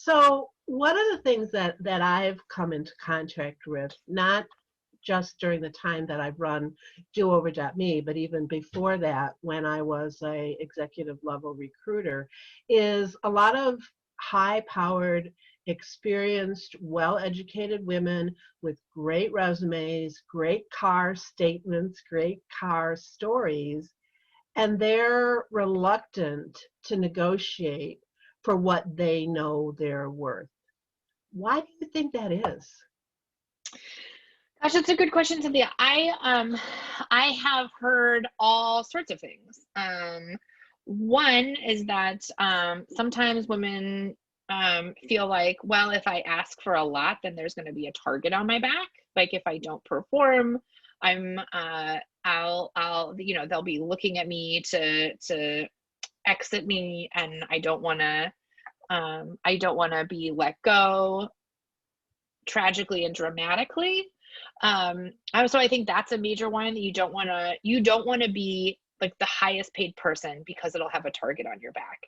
So one of the things that I've come into contact with, not just during the time that I've run do-over.me, but even before that, when I was a executive level recruiter, is a lot of high-powered, experienced, well-educated women with great resumes, great car statements, great car stories, and they're reluctant to negotiate for what they know they're worth. Why do you think that is? Gosh, that's a good question, Cynthia. I have heard all sorts of things. One is that sometimes women feel like, well, if I ask for a lot, then there's going to be a target on my back. Like if I don't perform, I'm they'll be looking at me to exit me, and I don't want to be let go tragically and dramatically. So I think that's a major one, that you don't want to be like the highest paid person because it'll have a target on your back.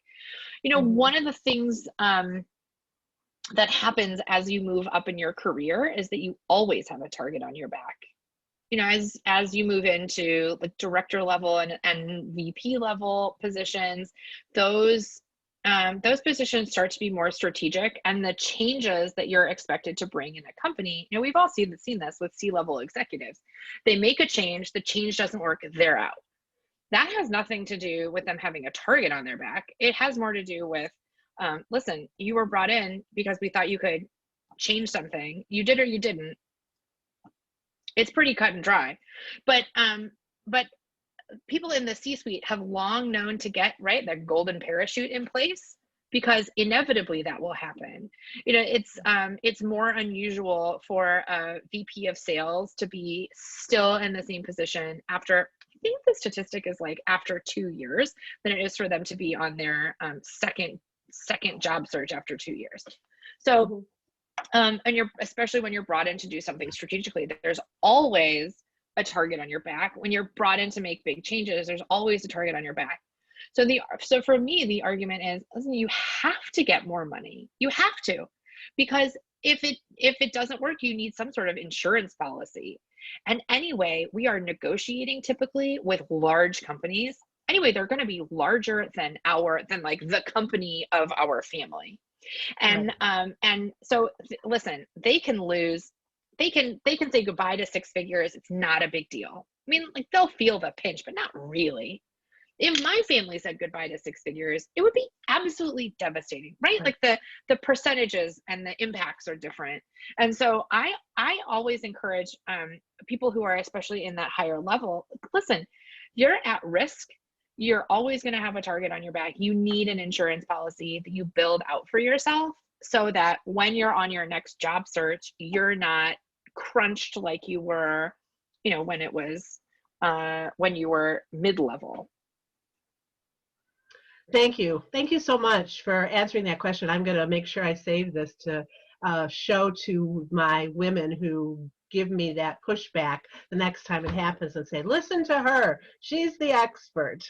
Mhm. One of the things that happens as you move up in your career is that you always have a target on your back. As you move into like director level and VP level positions, those positions start to be more strategic, and the changes that you're expected to bring in a company, we've all seen this with C-level executives. They make a change, the change doesn't work, they're out. That has nothing to do with them having a target on their back. It has more to do with, listen, you were brought in because we thought you could change something. You did or you didn't. It's pretty cut and dry. But people in the C-suite have long known to get right that golden parachute in place, because inevitably that will happen. It's more unusual for a VP of sales to be still in the same position after, I think the statistic is like after 2 years, than it is for them to be on their second job search after 2 years. So Mhm. and especially when you're brought in to do something strategically, there's always a target on your back. When you're brought in to make big changes, there's always a target on your back. So for me, the argument is, listen, you have to get more money. You have to, because if it doesn't work, you need some sort of insurance policy. And anyway, we are negotiating typically with large companies. Anyway, they're going to be larger than like the company of our family. Right. And so listen, they can say goodbye to six figures. It's not a big deal. I mean, like they'll feel the pinch, but not really. If my family said goodbye to six figures, it would be absolutely devastating, right? Right. Like the percentages and the impacts are different. And so I always encourage people who are especially in that higher level, listen, you're at risk. You're always going to have a target on your back. You need an insurance policy that you build out for yourself, so that when you're on your next job search, you're not crunched like you were, when you were mid-level. Thank you. Thank you so much for answering that question. I'm going to make sure I save this to show to my women who give me that pushback the next time it happens, and say, listen to her. She's the expert.